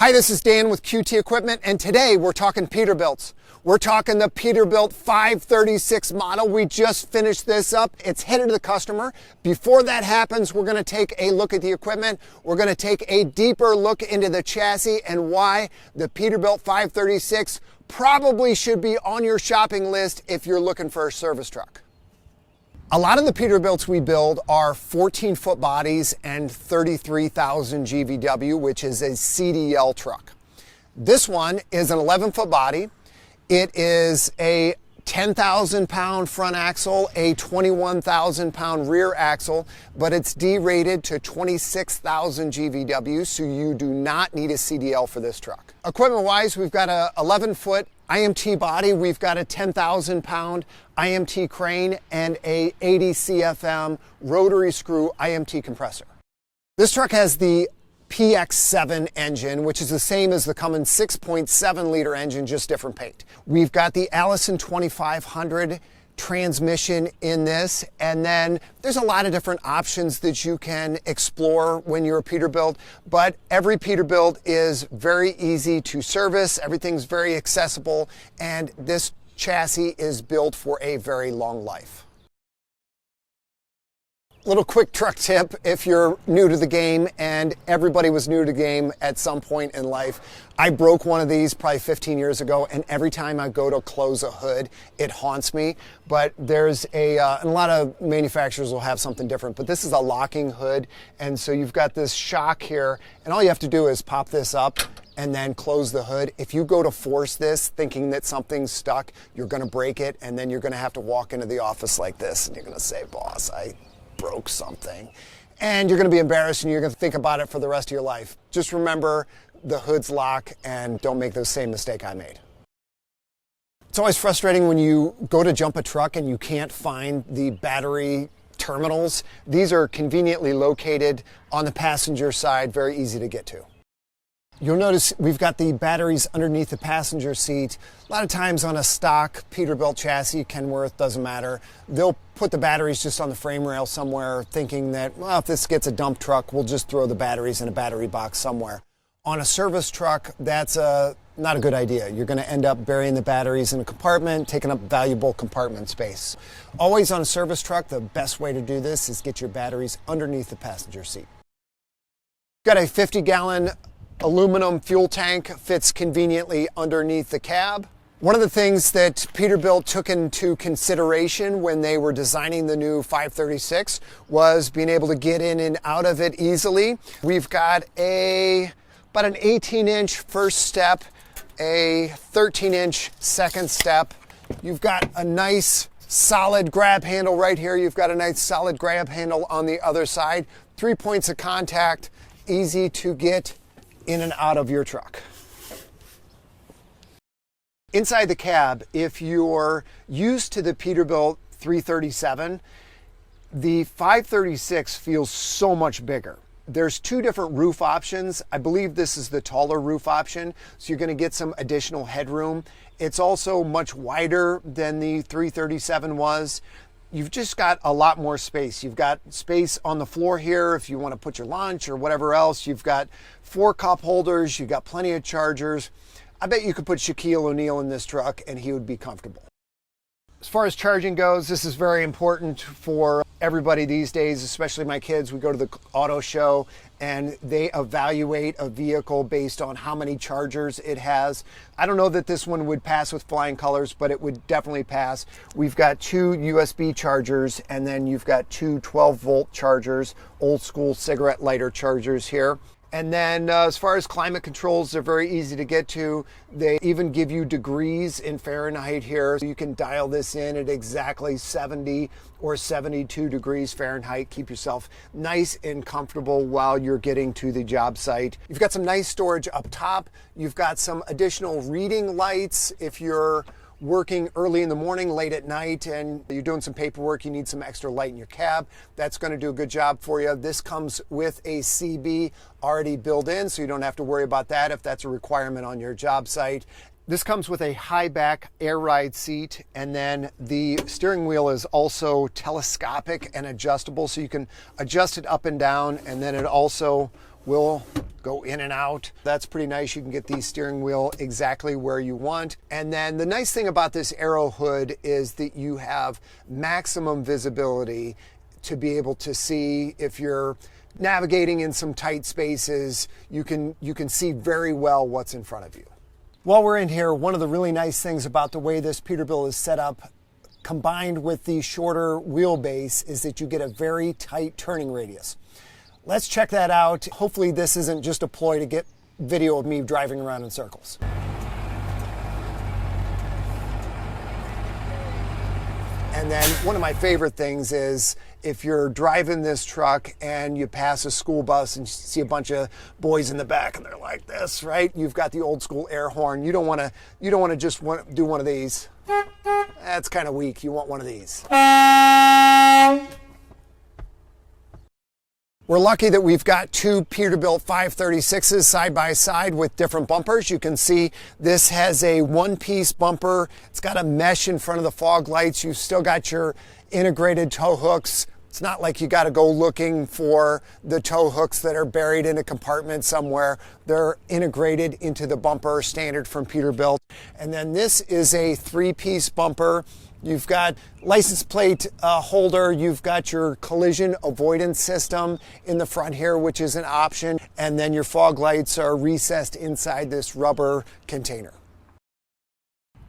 Hi, this is Dan with QT Equipment, and today we're talking Peterbilts. We're talking the Peterbilt 536 model. We just finished this up. It's headed to the customer. Before that happens, we're gonna take a look at the equipment. We're gonna take a deeper look into the chassis and why the Peterbilt 536 probably should be on your shopping list if you're looking for a service truck. A lot of the Peterbilts we build are 14-foot bodies and 33,000 GVW, which is a CDL truck. This one is an 11-foot body. It is a 10,000-pound front axle, a 21,000-pound rear axle, but it's D-rated to 26,000 GVW, so you do not need a CDL for this truck. Equipment-wise, we've got a 11-foot IMT body, we've got a 10,000-pound IMT crane, and a 80 CFM rotary screw IMT compressor. This truck has the PX7 engine, which is the same as the Cummins 6.7-liter engine, just different paint. We've got the Allison 2500 transmission in this, and then there's a lot of different options that you can explore when you're a Peterbilt, but every Peterbilt is very easy to service, everything's very accessible, and this chassis is built for a very long life. Little quick truck tip if you're new to the game, and everybody was new to the game at some point in life. I broke one of these probably 15 years ago, and every time I go to close a hood, it haunts me. But there's and a lot of manufacturers will have something different, but this is a locking hood, and so you've got this shock here, and all you have to do is pop this up and then close the hood. If you go to force this thinking that something's stuck, you're gonna break it, and then you're gonna have to walk into the office like this, and you're gonna say, "Boss, I broke something," and you're going to be embarrassed and you're going to think about it for the rest of your life. Just remember the hood's lock and don't make the same mistake I made. It's always frustrating when you go to jump a truck and you can't find the battery terminals. These are conveniently located on the passenger side, very easy to get to. You'll notice we've got the batteries underneath the passenger seat. A lot of times on a stock Peterbilt chassis, Kenworth, doesn't matter, they'll put the batteries just on the frame rail somewhere thinking that, well, if this gets a dump truck, we'll just throw the batteries in a battery box somewhere. On a service truck, that's not a good idea. You're gonna end up burying the batteries in a compartment, taking up valuable compartment space. Always on a service truck, the best way to do this is get your batteries underneath the passenger seat. Got a 50-gallon aluminum fuel tank, fits conveniently underneath the cab. One of the things that Peterbilt took into consideration when they were designing the new 536 was being able to get in and out of it easily. We've got about an 18-inch first step, a 13-inch second step. You've got a nice solid grab handle right here. You've got a nice solid grab handle on the other side. 3 points of contact, easy to get in and out of your truck. Inside the cab, if you're used to the Peterbilt 337, the 536 feels so much bigger. There's two different roof options. I believe this is the taller roof option, so you're gonna get some additional headroom. It's also much wider than the 337 was. You've just got a lot more space. You've got space on the floor here if you want to put your lunch or whatever else. You've got 4 cup holders. You've got plenty of chargers. I bet you could put Shaquille O'Neal in this truck and he would be comfortable. As far as charging goes, this is very important for everybody these days, especially my kids. We go to the auto show and they evaluate a vehicle based on how many chargers it has. I don't know that this one would pass with flying colors, but it would definitely pass. We've got 2 USB chargers, and then you've got 2 12-volt chargers, old school cigarette lighter chargers here. And then as far as climate controls, they're very easy to get to. They even give you degrees in Fahrenheit here. So you can dial this in at exactly 70 or 72 degrees Fahrenheit. Keep yourself nice and comfortable while you're getting to the job site. You've got some nice storage up top. You've got some additional reading lights if you're working early in the morning, late at night, and you're doing some paperwork, you need some extra light in your cab. That's going to do a good job for you. This comes with a CB already built in, so you don't have to worry about that if that's a requirement on your job site. This comes with a high back air ride seat, and then the steering wheel is also telescopic and adjustable, so you can adjust it up and down, and then it also will go in and out. That's pretty nice. You can get the steering wheel exactly where you want. And then the nice thing about this Aero hood is that you have maximum visibility to be able to see if you're navigating in some tight spaces. You can see very well what's in front of you. While we're in here, one of the really nice things about the way this Peterbilt is set up, combined with the shorter wheelbase, is that you get a very tight turning radius. Let's check that out. Hopefully this isn't just a ploy to get video of me driving around in circles. And then one of my favorite things is if you're driving this truck and you pass a school bus and you see a bunch of boys in the back and they're like this, right? You've got the old school air horn. You don't want to just do one of these. That's kind of weak. You want one of these. We're lucky that we've got two Peterbilt 536s side by side with different bumpers. You can see this has a one-piece bumper. It's got a mesh in front of the fog lights. You've still got your integrated tow hooks. It's not like you got to go looking for the tow hooks that are buried in a compartment somewhere. They're integrated into the bumper, standard from Peterbilt. And then this is a three-piece bumper. You've got license plate holder. You've got your collision avoidance system in the front here, which is an option. And then your fog lights are recessed inside this rubber container.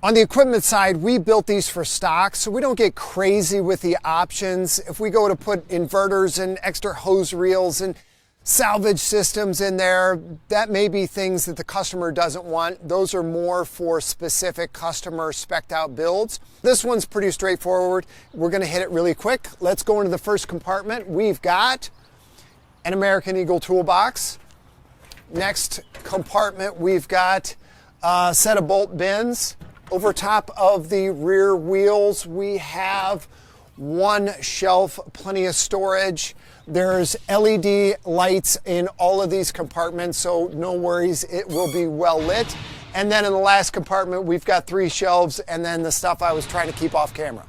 On the equipment side, we built these for stock, so we don't get crazy with the options. If we go to put inverters and extra hose reels and salvage systems in there, that may be things that the customer doesn't want. Those are more for specific customer spec'd out builds. This one's pretty straightforward. We're gonna hit it really quick. Let's go into the first compartment. We've got an American Eagle toolbox. Next compartment, we've got a set of bolt bins. Over top of the rear wheels, we have one shelf, plenty of storage. There's LED lights in all of these compartments, so no worries, it will be well lit. And then in the last compartment, we've got three shelves and then the stuff I was trying to keep off camera.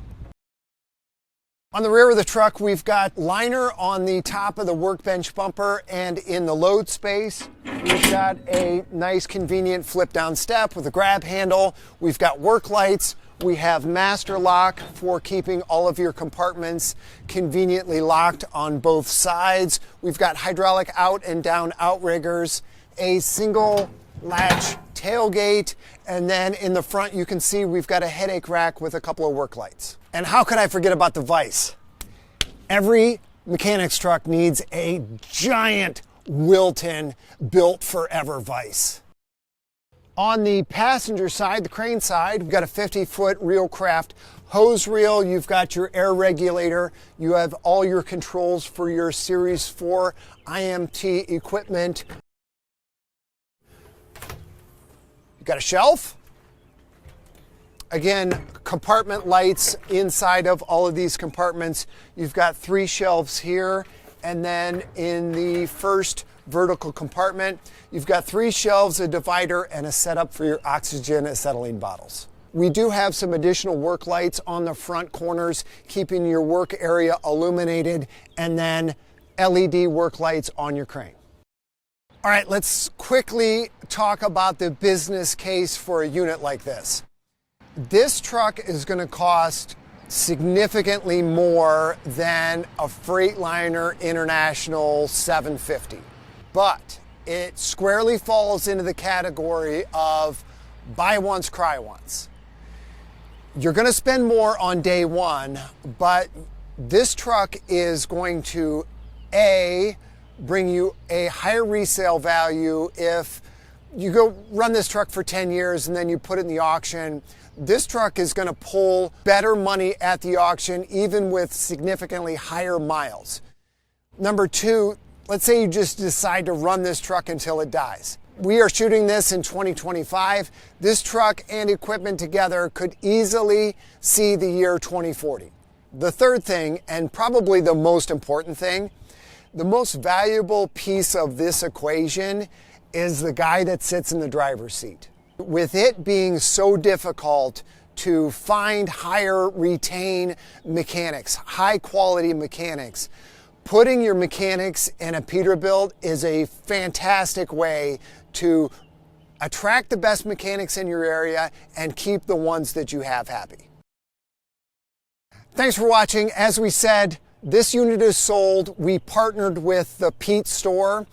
On the rear of the truck, we've got liner on the top of the workbench bumper, and in the load space, we've got a nice convenient flip down step with a grab handle. We've got work lights. We have master lock for keeping all of your compartments conveniently locked on both sides. We've got hydraulic out and down outriggers, a single latch tailgate, and then in the front you can see we've got a headache rack with a couple of work lights. And how could I forget about the vise? Every mechanic's truck needs a giant Wilton built forever vise. On the passenger side, the crane side, we've got a 50-foot Reelcraft hose reel. You've got your air regulator. You have all your controls for your Series 4 IMT equipment. You've got a shelf. Again, compartment lights inside of all of these compartments. You've got three shelves here, and then in the first vertical compartment, you've got three shelves, a divider, and a setup for your oxygen acetylene bottles. We do have some additional work lights on the front corners, keeping your work area illuminated, and then LED work lights on your crane. All right, let's quickly talk about the business case for a unit like this. This truck is going to cost significantly more than a Freightliner International 750, but it squarely falls into the category of buy once, cry once. You're going to spend more on day one, but this truck is going to bring you a higher resale value. If you go run this truck for 10 years and then you put it in the auction, this truck is going to pull better money at the auction, even with significantly higher miles. Number two, let's say you just decide to run this truck until it dies. We are shooting this in 2025. This truck and equipment together could easily see the year 2040. The third thing, and probably the most important thing, the most valuable piece of this equation is the guy that sits in the driver's seat. With it being so difficult to find, hire, retain mechanics, high quality mechanics, Putting your mechanics in a Peterbilt is a fantastic way to attract the best mechanics in your area and keep the ones that you have happy. Thanks for watching. As we said, this unit is sold. We partnered with the Pete store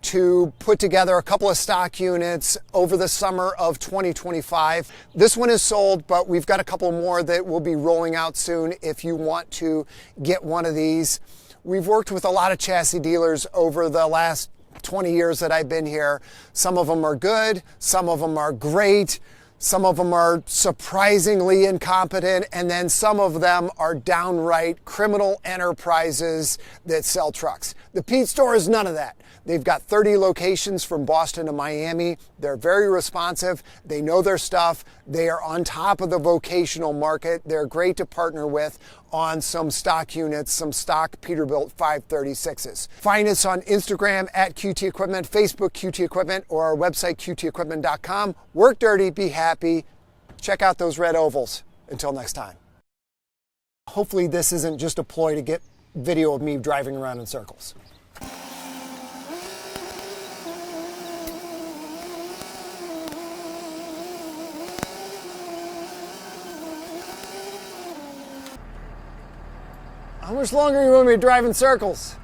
to put together a couple of stock units over the summer of 2025. This one is sold, but we've got a couple more that will be rolling out soon if you want to get one of these. We've worked with a lot of chassis dealers over the last 20 years that I've been here. Some of them are good, some of them are great, some of them are surprisingly incompetent, and then some of them are downright criminal enterprises that sell trucks. The Pete store is none of that. They've got 30 locations from Boston to Miami. They're very responsive. They know their stuff. They are on top of the vocational market. They're great to partner with on some stock units, some stock Peterbilt 536s. Find us on Instagram at QT Equipment, Facebook QT Equipment, or our website QTEquipment.com. Work dirty, be happy. Check out those red ovals. Until next time. Hopefully this isn't just a ploy to get video of me driving around in circles. How much longer are you want me to drive in circles?